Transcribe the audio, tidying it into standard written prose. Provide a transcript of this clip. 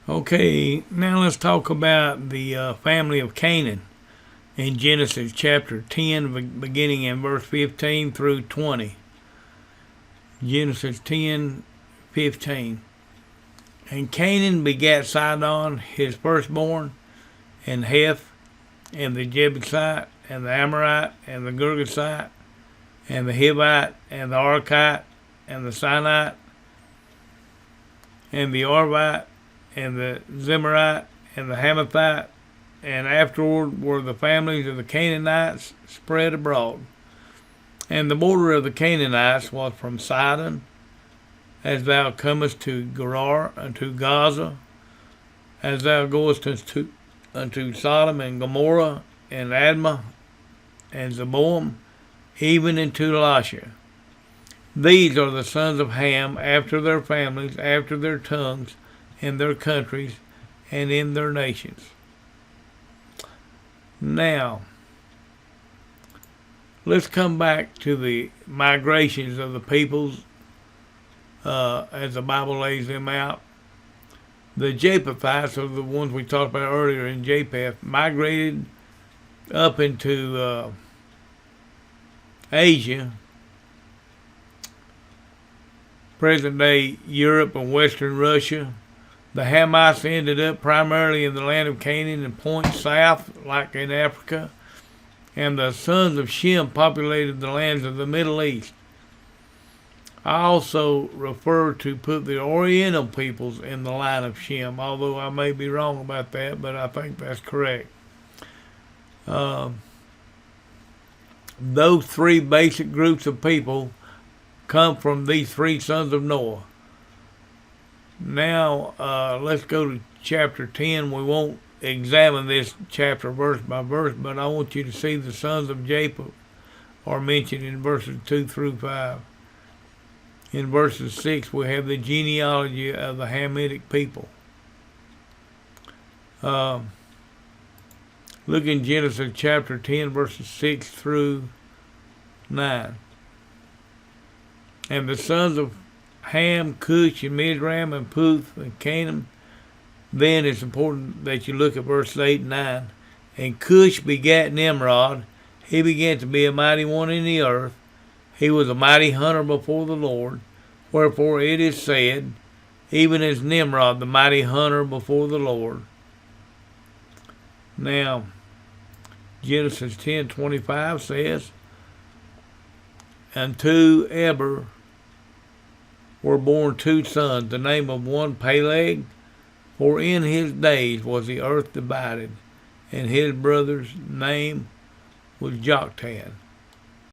Okay, now let's talk about the family of Canaan in Genesis chapter 10, beginning in verse 15 through 20. Genesis 10:15. And Canaan begat Sidon, his firstborn, and Heth, and the Jebusite, and the Amorite, and the Girgasite, and the Hivite, and the Archite, and the Sinite, and the Arvite, and the Zemarite, and the Hamathite, and afterward were the families of the Canaanites spread abroad. And the border of the Canaanites was from Sidon, as thou comest to Gerar, unto Gaza, as thou goest unto Sodom and Gomorrah, and Admah, and Zeboim, even unto Lasha. These are the sons of Ham, after their families, after their tongues, in their countries, and in their nations. Now, let's come back to the migrations of the peoples as the Bible lays them out. The Japhethites, are the ones we talked about earlier in Japheth, migrated up into Asia, present-day Europe and western Russia. The Hamites ended up primarily in the land of Canaan and points south, like in Africa. And the sons of Shem populated the lands of the Middle East. I also refer to put the Oriental peoples in the line of Shem, although I may be wrong about that, but I think that's correct. Those three basic groups of people come from these three sons of Noah. Now, let's go to chapter 10. We won't examine this chapter verse by verse, but I want you to see the sons of Japheth are mentioned in verses 2 through 5. In verses 6, we have the genealogy of the Hamitic people. Look in Genesis chapter 10, verses 6 through 9. And the sons of Ham, Cush, and Mizraim, and Puth, and Canaan. Then it's important that you look at verse 8 and 9. And Cush begat Nimrod. He began to be a mighty one in the earth. He was a mighty hunter before the Lord. Wherefore it is said, even as Nimrod, the mighty hunter before the Lord. Now, Genesis 10:25 says, Unto Eber were born two sons, the name of one Peleg, for in his days was the earth divided, and his brother's name was Joktan.